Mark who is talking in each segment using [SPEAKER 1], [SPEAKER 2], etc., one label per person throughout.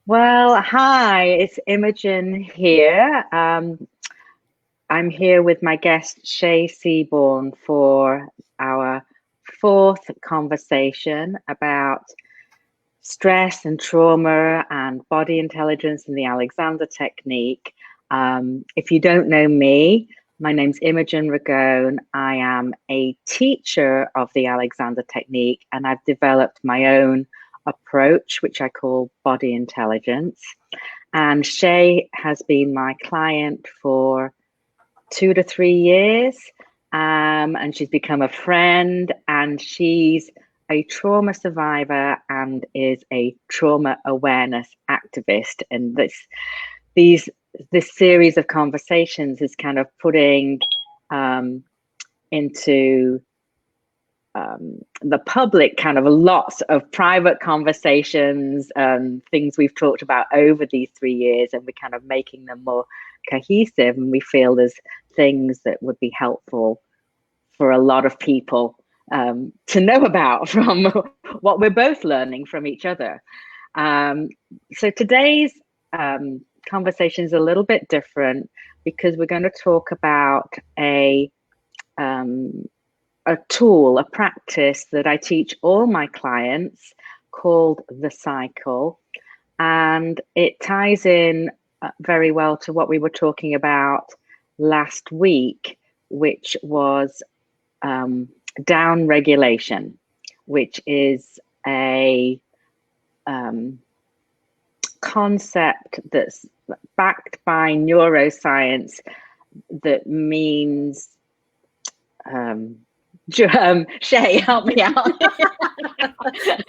[SPEAKER 1] Well, hi, it's Imogen here. I'm here with my guest Shay Seaborn for our fourth conversation about stress and trauma and body intelligence and the Alexander technique. If you don't know me, my name's Imogen Ragone. I am a teacher of the Alexander technique, and I've developed my own approach, which I call body intelligence. And Shay has been my client for 2 to 3 years. And she's become a friend, and she's a trauma survivor and is a trauma awareness activist. And this series of conversations is kind of putting into the public kind of lots of private conversations, things we've talked about over these 3 years, and we're kind of making them more cohesive, and we feel there's things that would be helpful for a lot of people to know about from what we're both learning from each other. So today's conversation is a little bit different because we're going to talk about a tool, a practice that I teach all my clients called TheCyCle. And it ties in very well to what we were talking about last week, which was down regulation, which is a concept that's backed by neuroscience that means Shay, help me out.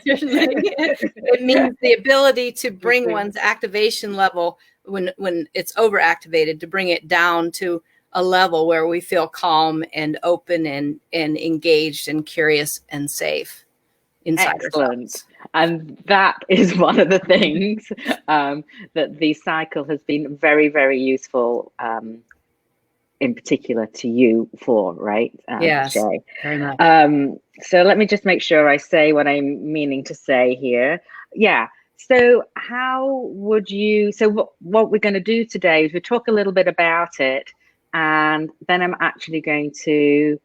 [SPEAKER 2] It means the ability to bring one's activation level when it's overactivated, to bring it down to a level where we feel calm and open and engaged and curious and safe inside ourselves.
[SPEAKER 1] And that is one of the things that TheCyCle has been very, very useful in particular to you for, right?
[SPEAKER 2] Yes,
[SPEAKER 1] Shay.
[SPEAKER 2] very much.
[SPEAKER 1] So let me just make sure I say what I'm meaning to say here. Yeah. So how would you, so what we're going to do today is we talk a little bit about it, and then I'm actually going to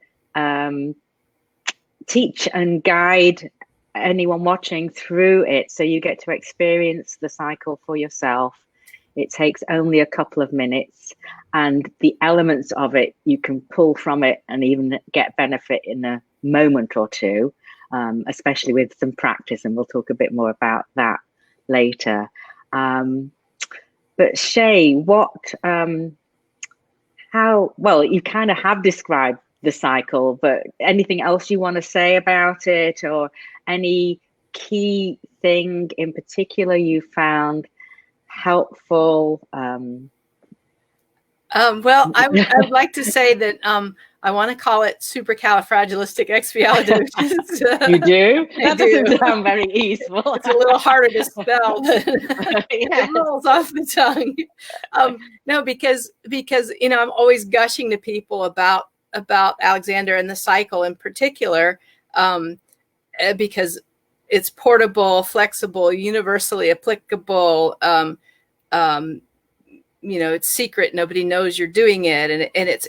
[SPEAKER 1] teach and guide anyone watching through it, so you get to experience TheCyCle for yourself. It takes only a couple of minutes, and the elements of it you can pull from it and even get benefit in a moment or two, especially with some practice, and we'll talk a bit more about that later. But Shay, how well, you kind of have described TheCyCle, but anything else you want to say about it, or any key thing in particular you found helpful?
[SPEAKER 2] Well, I'd like to say that I want to call it supercalifragilisticexpialidocious.
[SPEAKER 1] You do? That doesn't sound very easeful.
[SPEAKER 2] It's a little harder to spell, but it rolls off the tongue. No, because I'm always gushing to people about Alexander and TheCyCle in particular, because it's portable, flexible, universally applicable. It's secret. Nobody knows you're doing it. It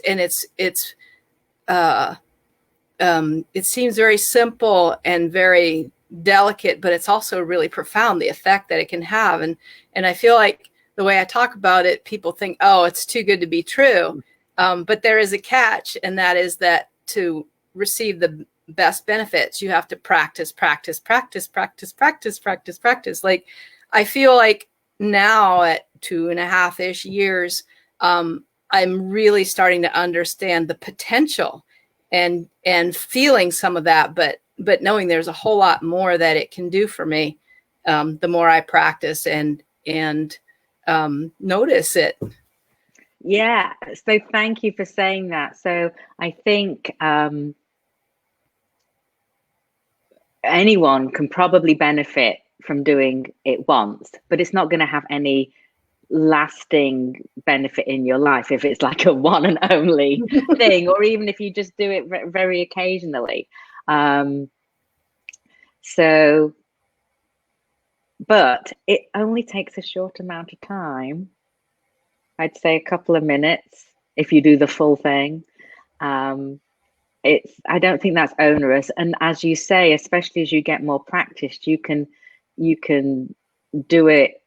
[SPEAKER 2] seems very simple and very delicate, but it's also really profound, the effect that it can have. And I feel like the way I talk about it, people think, oh, it's too good to be true. But there is a catch, and that is that to receive the best benefits, you have to practice. Like, I feel like now at 2.5-ish years, I'm really starting to understand the potential and feeling some of that, but knowing there's a whole lot more that it can do for me, the more I practice and notice it.
[SPEAKER 1] Yeah, so thank you for saying that. So I think anyone can probably benefit from doing it once, but it's not going to have any lasting benefit in your life if it's like a one and only thing, or even if you just do it very occasionally. So but it only takes a short amount of time. I'd say a couple of minutes if you do the full thing. I don't think that's onerous. And as you say, especially as you get more practiced, you can do it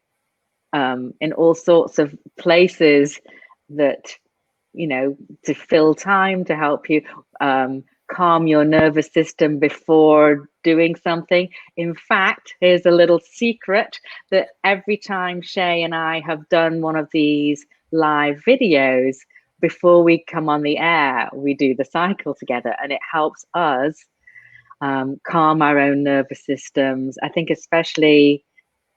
[SPEAKER 1] in all sorts of places that, to fill time, to help you calm your nervous system before doing something. In fact, here's a little secret that every time Shay and I have done one of these live videos, before we come on the air, we do the cycle together, and it helps us calm our own nervous systems. I think especially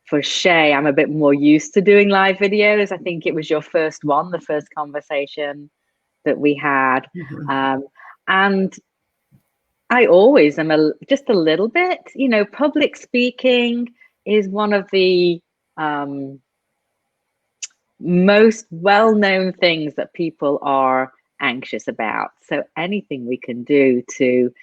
[SPEAKER 1] for Shay, I'm a bit more used to doing live videos. I think it was your first one, the first conversation that we had. And I always am just a little bit, public speaking is one of the most well-known things that people are anxious about. So anything we can do to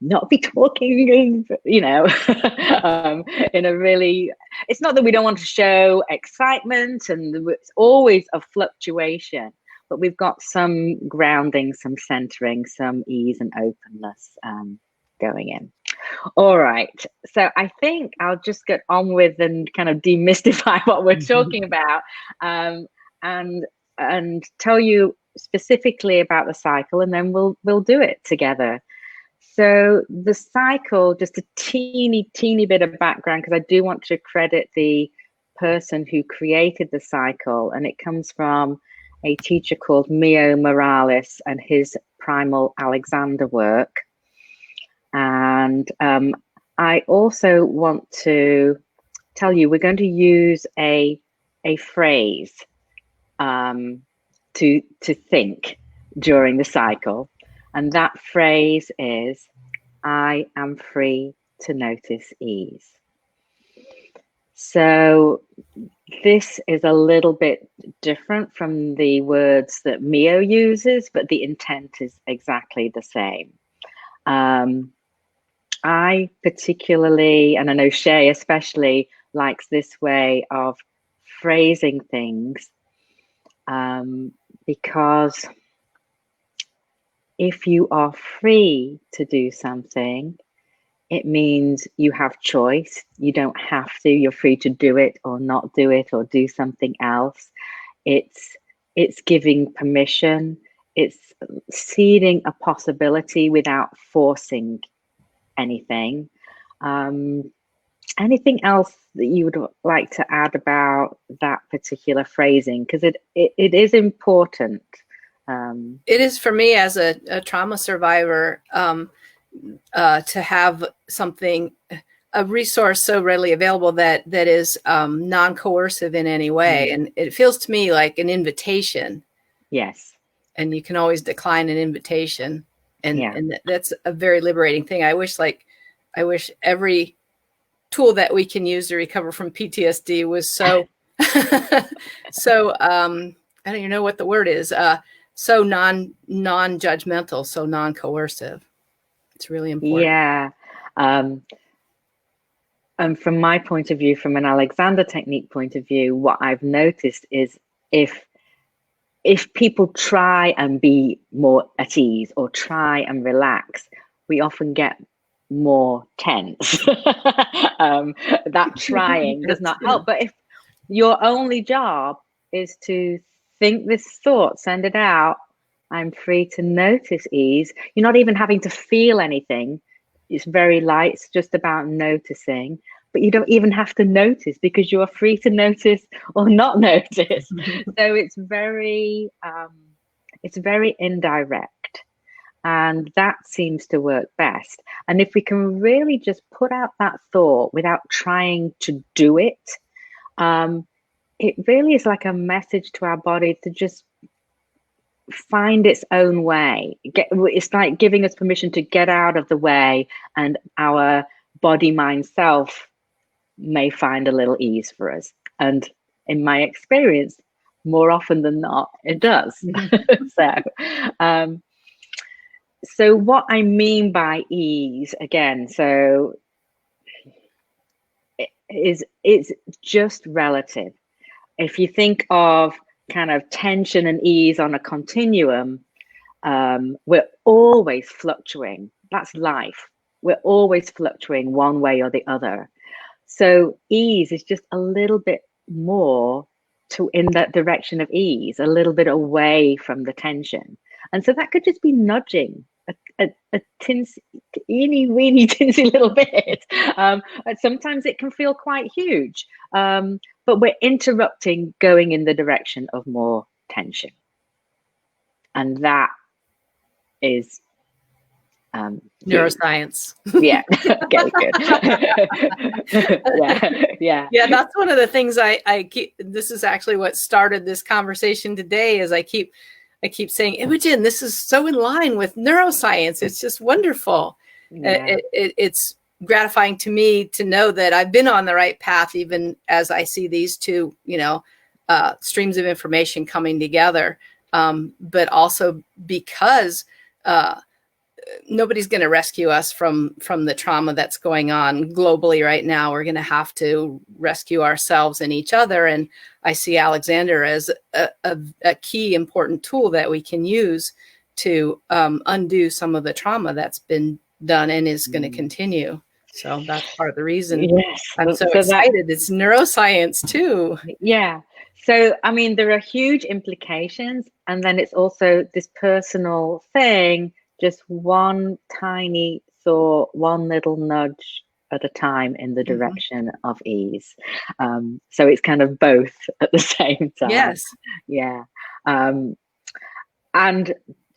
[SPEAKER 1] not be talking, in a really, it's not that we don't want to show excitement, and it's always a fluctuation, but we've got some grounding, some centering, some ease and openness going in. All right, so I think I'll just get on with and kind of demystify what we're talking about, and tell you specifically about the cycle, and then we'll do it together. So the cycle, just a teeny bit of background, because I do want to credit the person who created the cycle, and it comes from a teacher called Mio Morales and his Primal Alexander work. And I also want to tell you, we're going to use a phrase to think during the cycle. And that phrase is, I am free to notice ease. So this is a little bit different from the words that Mio uses, but the intent is exactly the same. I particularly, and I know Shay especially, likes this way of phrasing things, because if you are free to do something, it means you have choice. You don't have to. You're free to do it or not do it or do something else. It's giving permission. It's seeding a possibility without forcing anything. Anything else that you would like to add about that particular phrasing? Because it is important.
[SPEAKER 2] It is for me as a trauma survivor to have something, a resource so readily available that is non-coercive in any way. And it feels to me like an invitation.
[SPEAKER 1] Yes.
[SPEAKER 2] And you can always decline an invitation. And that's a very liberating thing. I wish every tool that we can use to recover from PTSD was so, so, I don't even know what the word is, so non-judgmental, so non-coercive. It's really important.
[SPEAKER 1] Yeah. And from my point of view, from an Alexander technique point of view, what I've noticed is if people try and be more at ease or try and relax, we often get more tense. That trying does not help. But if your only job is to think this thought, send it out, I'm free to notice ease. You're not even having to feel anything. It's very light. It's just about noticing. But you don't even have to notice because you are free to notice or not notice. So it's very indirect. And that seems to work best. And if we can really just put out that thought without trying to do it, it really is like a message to our body to just find its own way. It's like giving us permission to get out of the way, and our body, mind, self may find a little ease for us. And in my experience, more often than not, it does. So what I mean by ease, again, so it's just relative. If you think of kind of tension and ease on a continuum, we're always fluctuating. That's life. We're always fluctuating one way or the other. So ease is just a little bit more to in that direction of ease, a little bit away from the tension. And so that could just be nudging a teeny weeny tinsy little bit. But sometimes it can feel quite huge. But we're interrupting going in the direction of more tension. And that is
[SPEAKER 2] neuroscience.
[SPEAKER 1] Yeah. Okay, good.
[SPEAKER 2] Yeah, that's one of the things I keep. This is actually what started this conversation today. Is I keep saying, Imogen, this is so in line with neuroscience. It's just wonderful.
[SPEAKER 1] Yeah.
[SPEAKER 2] It's gratifying to me to know that I've been on the right path, even as I see these two, streams of information coming together. But also because nobody's going to rescue us from the trauma that's going on globally right now. We're going to have to rescue ourselves and each other. And I see Alexander as a key important tool that we can use to undo some of the trauma that's been done and is going to continue. So that's part of the reason I'm so excited. It's neuroscience too.
[SPEAKER 1] Yeah. So, I mean, there are huge implications. And then it's also this personal thing, just one tiny thought, one little nudge at a time in the direction of ease. So it's kind of both at the same time.
[SPEAKER 2] Yes.
[SPEAKER 1] Yeah. And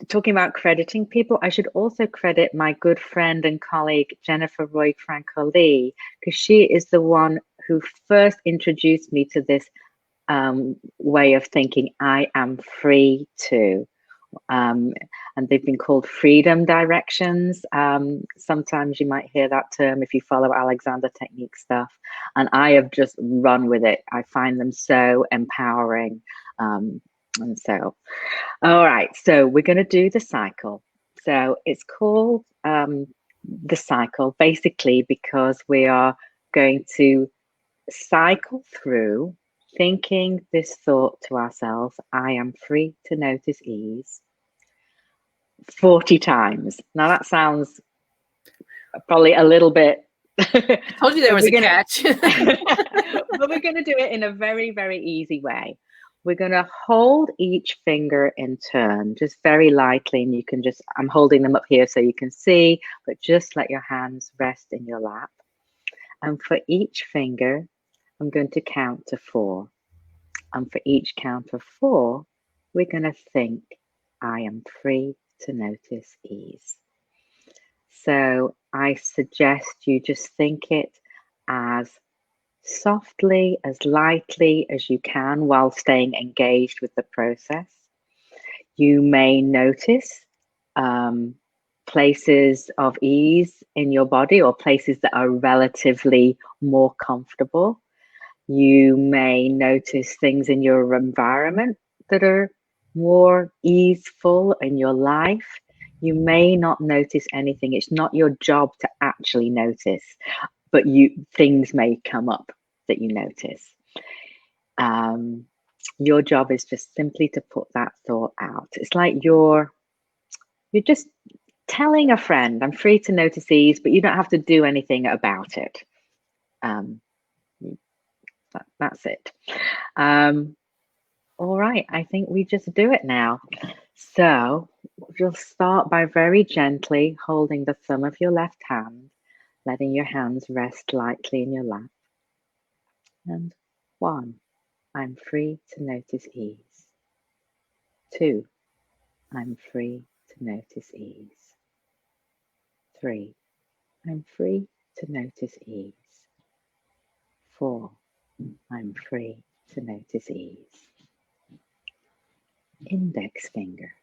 [SPEAKER 1] talking about crediting people, I should also credit my good friend and colleague, Jennifer Roy Franco-Lee, because she is the one who first introduced me to this way of thinking. I am free to. And they've been called freedom directions. Sometimes you might hear that term if you follow Alexander technique stuff. And I have just run with it. I find them so empowering. And so, all right, so we're going to do the cycle. So it's called the cycle basically because we are going to cycle through thinking this thought to ourselves, I am free to notice ease, 40 times. Now that sounds probably a little bit.
[SPEAKER 2] I told you there was a catch.
[SPEAKER 1] But we're going to do it in a very, very easy way. We're going to hold each finger in turn, just very lightly. And you can just, I'm holding them up here so you can see, but just let your hands rest in your lap. And for each finger, I'm going to count to 4. And for each count of 4, we're going to think, I am free to notice ease. So I suggest you just think it as softly, as lightly as you can while staying engaged with the process. You may notice places of ease in your body or places that are relatively more comfortable. You may notice things in your environment that are more easeful in your life. You may not notice anything. It's not your job to actually notice, but things may come up that you notice. Your job is just simply to put that thought out. It's like you're just telling a friend, I'm free to notice these, but you don't have to do anything about it. That's it. All right, I think we just do it now. So you'll start by very gently holding the thumb of your left hand, letting your hands rest lightly in your lap. And 1, I'm free to notice ease. 2, I'm free to notice ease. 3, I'm free to notice ease. 4, I'm free to notice ease. Index finger.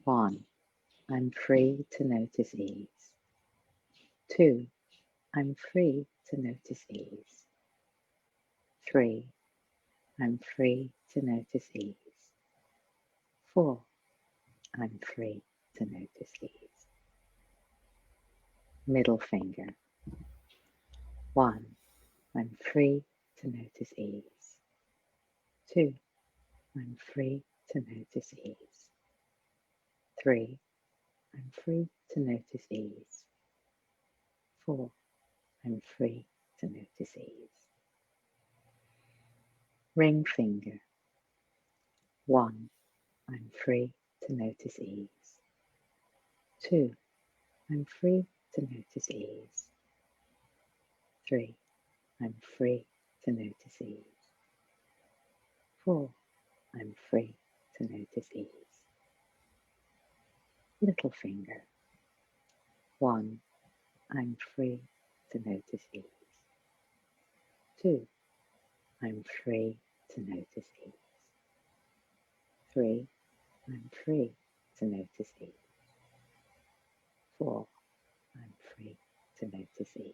[SPEAKER 1] 1, I'm free to notice ease. 2, I'm free to notice ease. 3, I'm free to notice ease. 4, I'm free to notice ease. Middle finger. 1, I'm free to notice ease. 2, I'm free to notice ease. 3, I'm free to notice ease. 4, I'm free to notice ease. Ring finger. 1, I'm free to notice ease. 2, I'm free to notice ease. 3, I'm free to notice ease. 4, I'm free to notice ease. Little finger. 1, I'm free to notice ease. 2, I'm free to notice ease. 3, I'm free to notice ease. 4, I'm free to notice ease.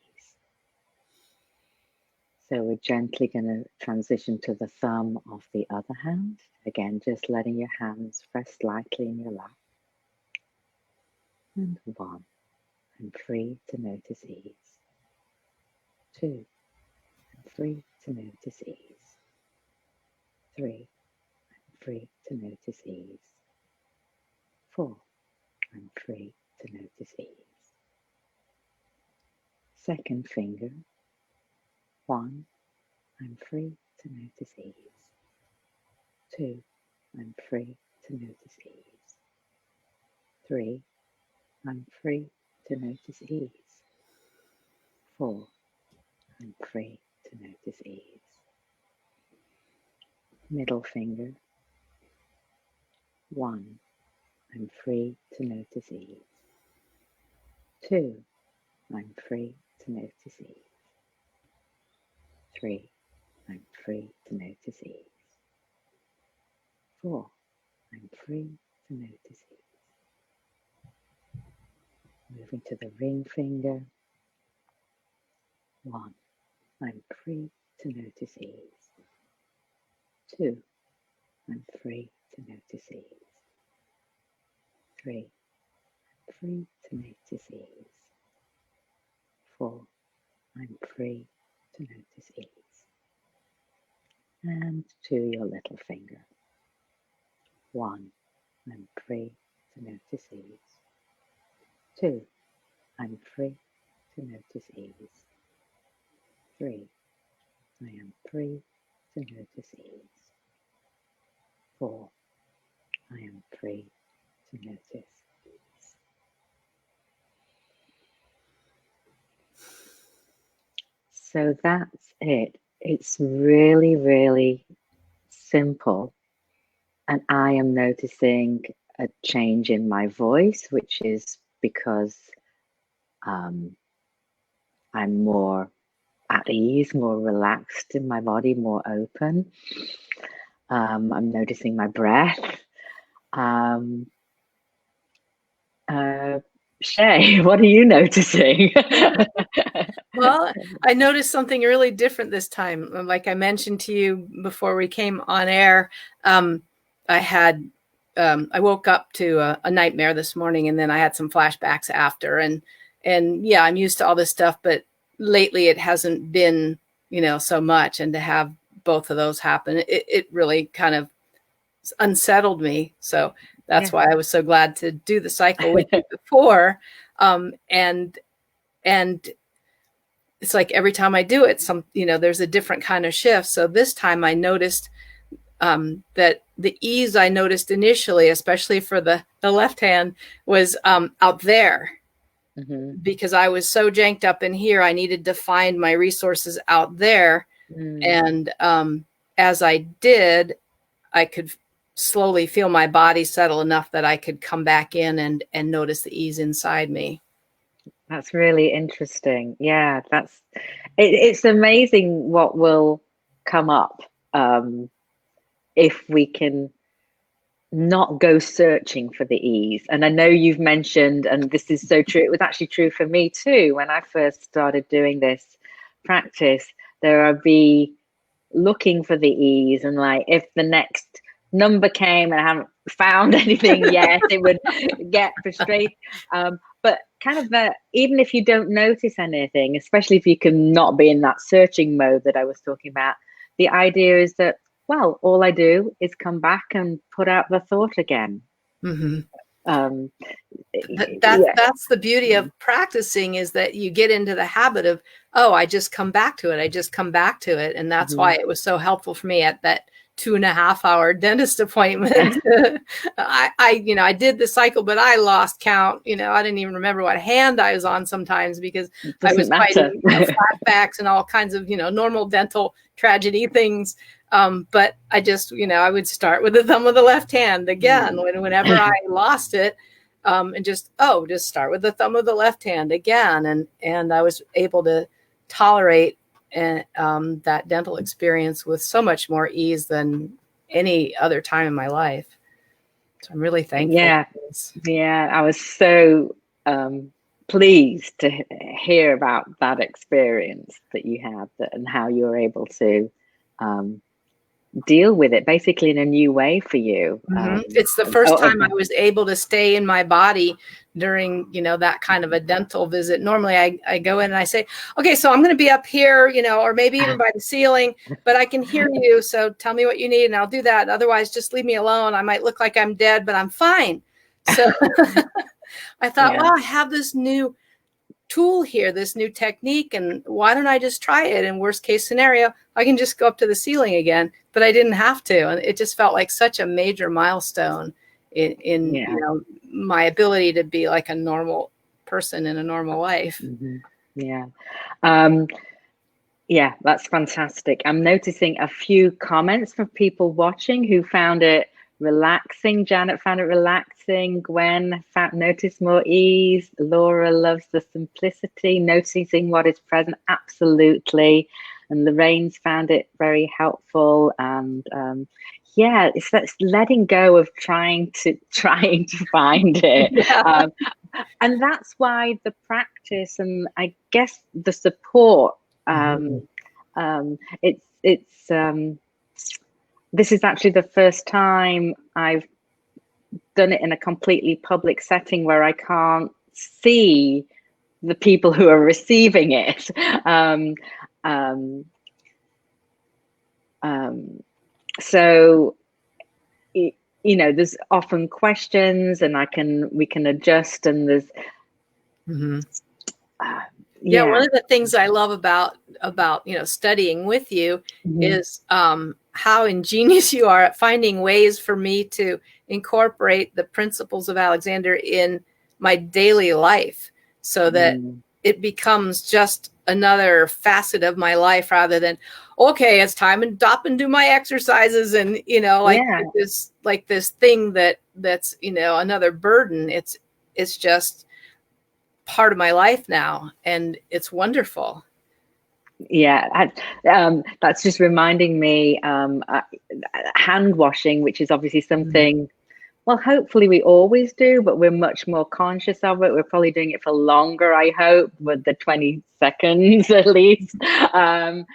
[SPEAKER 1] So we're gently going to transition to the thumb of the other hand. Again, just letting your hands rest lightly in your lap. And 1, I'm free to notice ease. 2, I'm free to notice ease. 3, I'm free to notice ease. 4, I'm free to notice ease. Second finger. 1, I'm free to notice ease. 2, I'm free to notice ease. 3, I'm free to notice ease. 4, I'm free to notice ease. Middle finger. 1, I'm free to notice ease. 2, I'm free to notice ease. 3, I'm free to notice ease. 4, I'm free to notice ease. Moving to the ring finger. 1, I'm free to notice ease. 2, I'm free to notice ease. 3, I'm free to notice ease. 4, I'm free to notice ease. And to your little finger. 1, I'm free to notice ease. 2, I'm free to notice ease. 3, I am free to notice ease. 4, I am free to notice ease. So that's it. It's really, really simple. And I am noticing a change in my voice, which is because I'm more at ease, more relaxed in my body, more open. I'm noticing my breath. Shay, what are you noticing?
[SPEAKER 2] Well, I noticed something really different this time. Like I mentioned to you before we came on air, I woke up to a nightmare this morning, and then I had some flashbacks after. And yeah, I'm used to all this stuff, but lately it hasn't been, so much. And to have both of those happen, it really kind of unsettled me. So that's why I was so glad to do the cycle with you before. And it's like every time I do it, there's a different kind of shift. So this time I noticed that the ease I noticed initially, especially for the left hand, was out there. Mm-hmm. Because I was so janked up in here, I needed to find my resources out there. And as I did, I could slowly feel my body settle enough that I could come back in and notice the ease inside me.
[SPEAKER 1] That's really interesting. Yeah, it's amazing what will come up if we can not go searching for the ease. And I know you've mentioned, and this is so true, it was actually true for me too, when I first started doing this practice, I'd be looking for the ease, and like if the next number came and I haven't found anything yet, it would get frustrated. But kind of even if you don't notice anything, especially if you can not be in that searching mode that I was talking about, the idea is that, well, all I do is come back and put out the thought again.
[SPEAKER 2] That's the beauty of practicing, is that you get into the habit of, oh, I just come back to it. I just come back to it. And that's why it was so helpful for me at that 2.5-hour dentist appointment. I did the cycle, but I lost count. I didn't even remember what hand I was on sometimes, because I was fighting flashbacks and all kinds of, normal dental tragedy things. But I just, I would start with the thumb of the left hand again whenever I lost it. And just start with the thumb of the left hand again. And I was able to tolerate that dental experience with so much more ease than any other time in my life. So I'm really thankful.
[SPEAKER 1] Yeah, I was so pleased to hear about that experience that you had, and how you were able to deal with it basically in a new way for you.
[SPEAKER 2] It's the first time I was able to stay in my body during, that kind of a dental visit. Normally I go in and I say, okay, so I'm going to be up here, or maybe even by the ceiling, but I can hear you. So tell me what you need and I'll do that. Otherwise, just leave me alone. I might look like I'm dead, but I'm fine. So I thought, well, I have this new tool here, this new technique, and why don't I just try it? In worst case scenario, I can just go up to the ceiling again, but I didn't have to. And it just felt like such a major milestone in my ability to be like a normal person in a normal life.
[SPEAKER 1] Yeah, that's fantastic. I'm noticing a few comments from people watching who found it relaxing. Janet found it relaxing. Gwen noticed more ease. Laura loves the simplicity, noticing what is present. Absolutely. And Lorraine's found it very helpful. And it's letting go of trying to find it. And that's why the practice, and I guess the support, this is actually the first time I've done it in a completely public setting where I can't see the people who are receiving it. So, there's often questions, and we can adjust, and there's
[SPEAKER 2] one of the things I love about studying with you is how ingenious you are at finding ways for me to incorporate the principles of Alexander in my daily life, so that it becomes just another facet of my life, rather than, okay, it's time to stop and do my exercises, and this thing that's another burden. It's just part of my life now, and it's wonderful. That's just reminding me, hand washing, which is obviously something, well, hopefully we always do, but we're much more conscious of it. We're probably doing it for longer, I hope, with the 20 seconds at least. And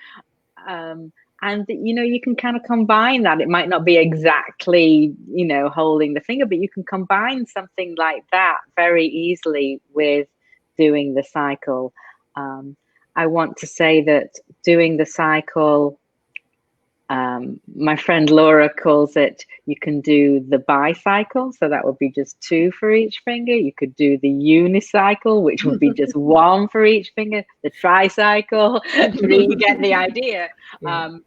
[SPEAKER 2] you can kind of combine that. It might not be exactly holding the finger, but you can combine something like that very easily with doing the cycle. I want to say that doing the cycle, my friend Laura calls it, you can do the bicycle, so that would be just 2 for each finger. You could do the unicycle, which would be just 1 for each finger. The tricycle, 3, you get the idea.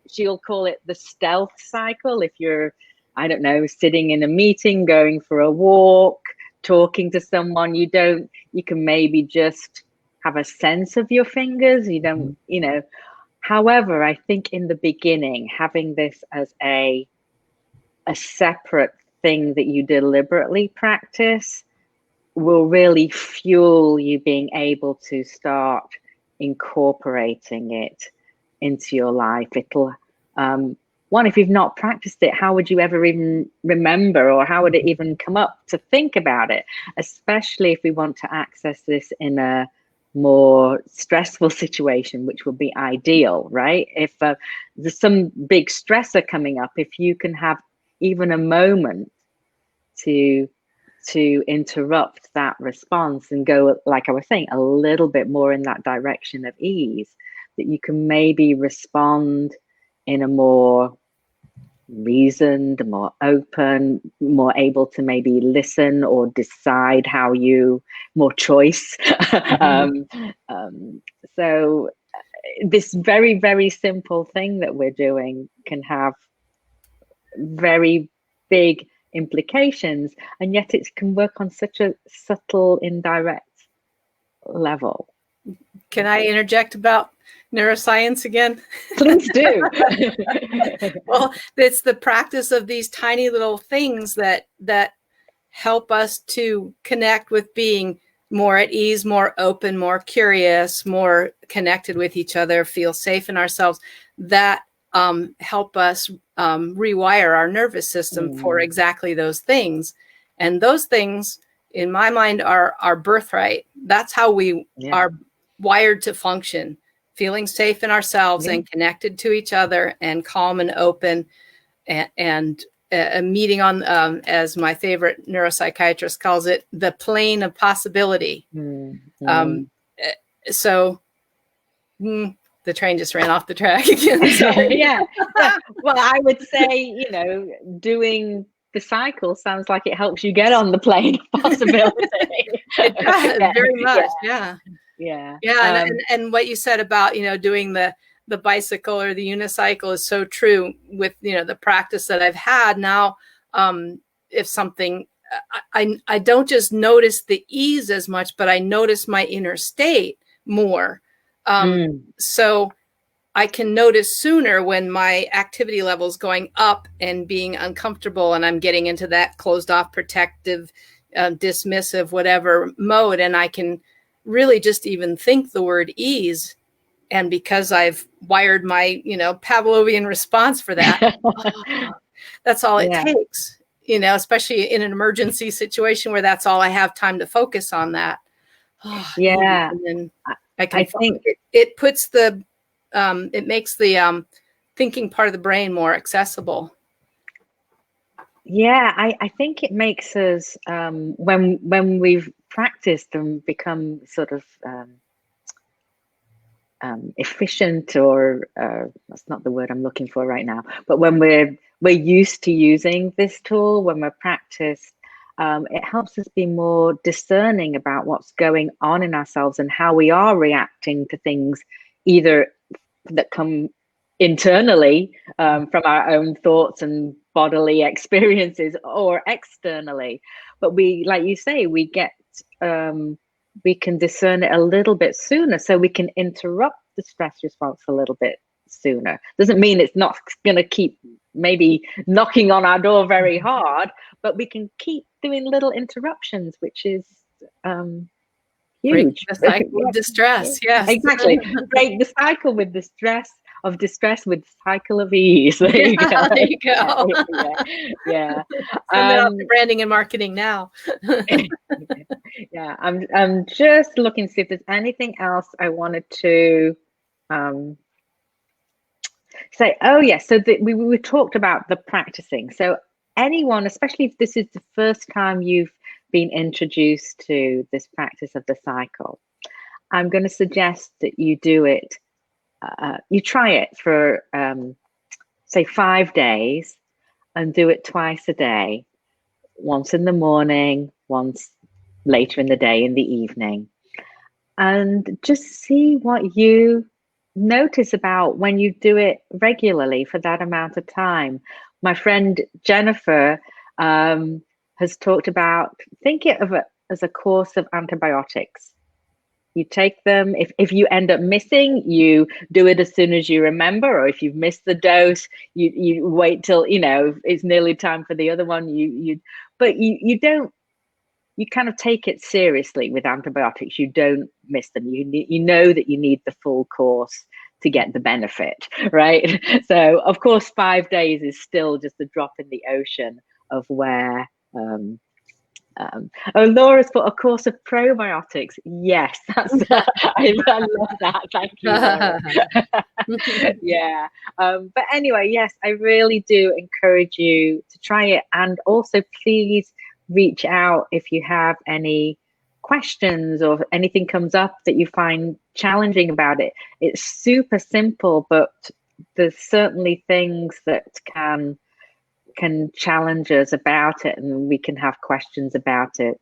[SPEAKER 2] She'll call it the stealth cycle. If you're, I don't know, sitting in a meeting, going for a walk, talking to someone, you can maybe just have a sense of your fingers. You don't, However, I think in the beginning, having this as a separate thing that you deliberately practice will really fuel you being able to start incorporating it into your life. It'll, one, if you've not practiced it, how would you ever even remember, or how would it even come up to think about it? Especially if we want to access this in a more stressful situation, which would be ideal, right? If there's some big stressor coming up, if you can have even a moment to
[SPEAKER 1] to interrupt that response and go, like I was saying, a little bit more in that direction of ease, that you can maybe respond in a more reasoned, more open, more able to maybe listen or decide how you, more choice. So this very, very simple thing that we're doing can have very big implications, and yet it can work on such a subtle, indirect level.
[SPEAKER 2] Can I interject about neuroscience again?
[SPEAKER 1] Please do.
[SPEAKER 2] Well, it's the practice of these tiny little things that help us to connect with being more at ease, more open, more curious, more connected with each other, feel safe in ourselves, that help us rewire our nervous system for exactly those things. And those things, in my mind, are our birthright. That's how we are wired to function, feeling safe in ourselves and connected to each other and calm and open, and a meeting on, as my favorite neuropsychiatrist calls it, the plane of possibility. So the train just ran off the track again. So.
[SPEAKER 1] Yeah. Well, I would say, doing TheCyCle sounds like it helps you get on the plane of possibility.
[SPEAKER 2] It does, very much. Yeah. And what you said about, doing the bicycle or the unicycle is so true with, the practice that I've had now. If something, I don't just notice the ease as much, but I notice my inner state more. So I can notice sooner when my activity level is going up and being uncomfortable, and I'm getting into that closed off, protective, dismissive, whatever mode. And I can really just even think the word ease. And because I've wired my, Pavlovian response for that, that's all it takes, especially in an emergency situation where that's all I have time to focus on that.
[SPEAKER 1] Yeah.
[SPEAKER 2] And then I think it puts it makes the thinking part of the brain more accessible.
[SPEAKER 1] Yeah, I think it makes us, when we've practiced and become sort of efficient, or that's not the word I'm looking for right now, but when we're used to using this tool, when we're practiced, it helps us be more discerning about what's going on in ourselves and how we are reacting to things, either that come internally from our own thoughts and bodily experiences, or externally. But we, like you say, we can discern it a little bit sooner, so we can interrupt the stress response a little bit sooner. Doesn't mean it's not going to keep maybe knocking on our door very hard, but we can keep doing little interruptions, which is huge.
[SPEAKER 2] Break the cycle of distress. Yes,
[SPEAKER 1] exactly. Break the cycle with the stress of distress with the cycle of ease. There you go.
[SPEAKER 2] There you go.
[SPEAKER 1] Yeah.
[SPEAKER 2] Branding and marketing now.
[SPEAKER 1] Yeah, I'm just looking to see if there's anything else I wanted to say. Oh yes, so we talked about the practicing. So anyone, especially if this is the first time you've been introduced to this practice of the cycle, I'm going to suggest that you do it. You try it for say 5 days, and do it twice a day, once in the morning, once later in the day, in the evening, and just see what you notice about when you do it regularly for that amount of time. My friend Jennifer has talked about, think of it as a course of antibiotics. You take them, if you end up missing, you do it as soon as you remember, or if you've missed the dose, you wait till it's nearly time for the other one. But you don't, you kind of take it seriously with antibiotics. You don't miss them. You know that you need the full course to get the benefit, right? So of course 5 days is still just a drop in the ocean of where Laura's put a course of probiotics. Yes, that's I love that. Thank you, Laura. Yeah. But anyway, yes, I really do encourage you to try it, and also please reach out if you have any questions or anything comes up that you find challenging about it. It's super simple, but there's certainly things that can challenge us about it, and we can have questions about it.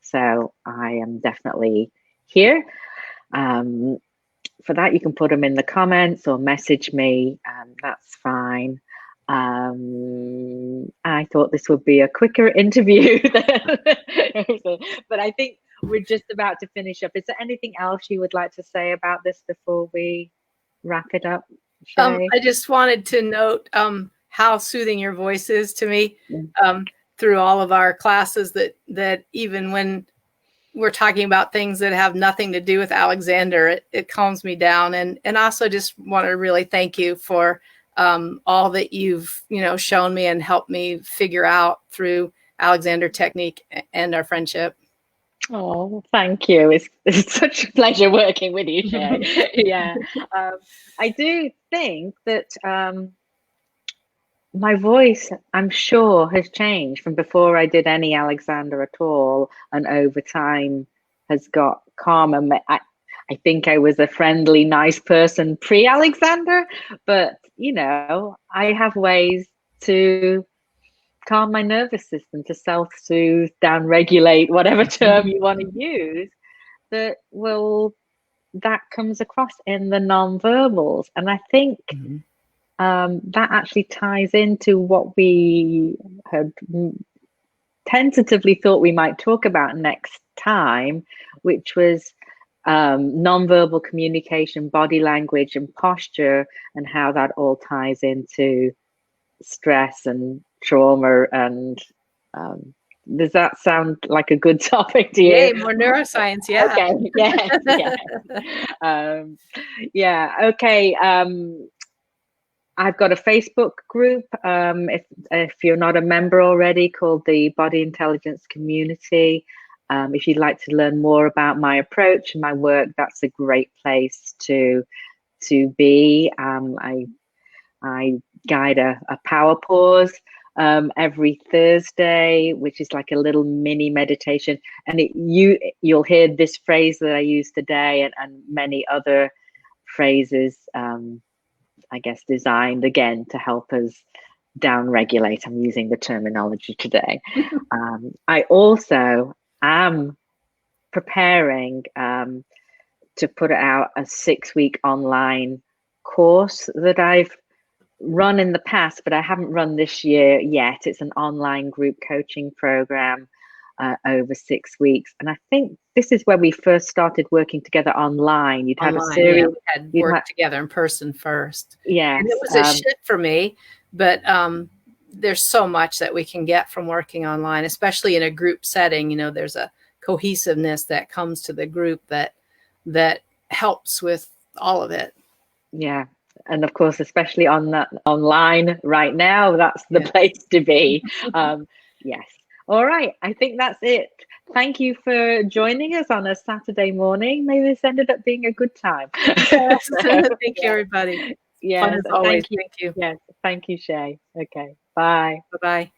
[SPEAKER 1] So I am definitely here. For that, you can put them in the comments or message me. That's fine. I thought this would be a quicker interview, but I think we're just about to finish up. Is there anything else you would like to say about this before we wrap it up, Shay?
[SPEAKER 2] I just wanted to note how soothing your voice is to me through all of our classes, that even when we're talking about things that have nothing to do with Alexander, it calms me down. And also just want to really thank you for all that you've, shown me and helped me figure out through Alexander technique and our friendship.
[SPEAKER 1] Oh, thank you. It's such a pleasure working with you, Shay. Yeah. I do think that my voice, I'm sure, has changed from before I did any Alexander at all, and over time has got calmer. I think I was a friendly, nice person pre-Alexander, but I have ways to calm my nervous system, to self-soothe, down-regulate, whatever term you want to use, that comes across in the non-verbals. And I think that actually ties into what we had tentatively thought we might talk about next time, which was non-verbal communication, body language, and posture, and how that all ties into stress and trauma. And does that sound like a good topic to you?
[SPEAKER 2] Yay, more neuroscience. Yeah.
[SPEAKER 1] Okay. Yeah. Okay. I've got a Facebook group, if you're not a member already, called the Body Intelligence Community. If you'd like to learn more about my approach and my work, that's a great place to be. I guide a power pause every Thursday, which is like a little mini meditation. And you'll hear this phrase that I use today, and many other phrases, I guess, designed again to help us down regulate. I'm using the terminology today. I also am preparing to put out a 6-week online course that I've run in the past, but I haven't run this year yet. It's an online group coaching program over 6 weeks, and I think this is where we first started working together online. You'd have a series.
[SPEAKER 2] Yeah, we had worked together in person first.
[SPEAKER 1] Yeah,
[SPEAKER 2] and it was a shift for me, but there's so much that we can get from working online, especially in a group setting. There's a cohesiveness that comes to the group that helps with all of it.
[SPEAKER 1] Yeah. And of course, especially on that online right now, that's the place to be. Yes. All right. I think that's it. Thank you for joining us on a Saturday morning. Maybe this ended up being a good time.
[SPEAKER 2] Yes. Thank you, everybody.
[SPEAKER 1] Yes.
[SPEAKER 2] Fun as always. Thank you.
[SPEAKER 1] Yes. Thank you, Shay. Okay. Bye.
[SPEAKER 2] Bye-bye.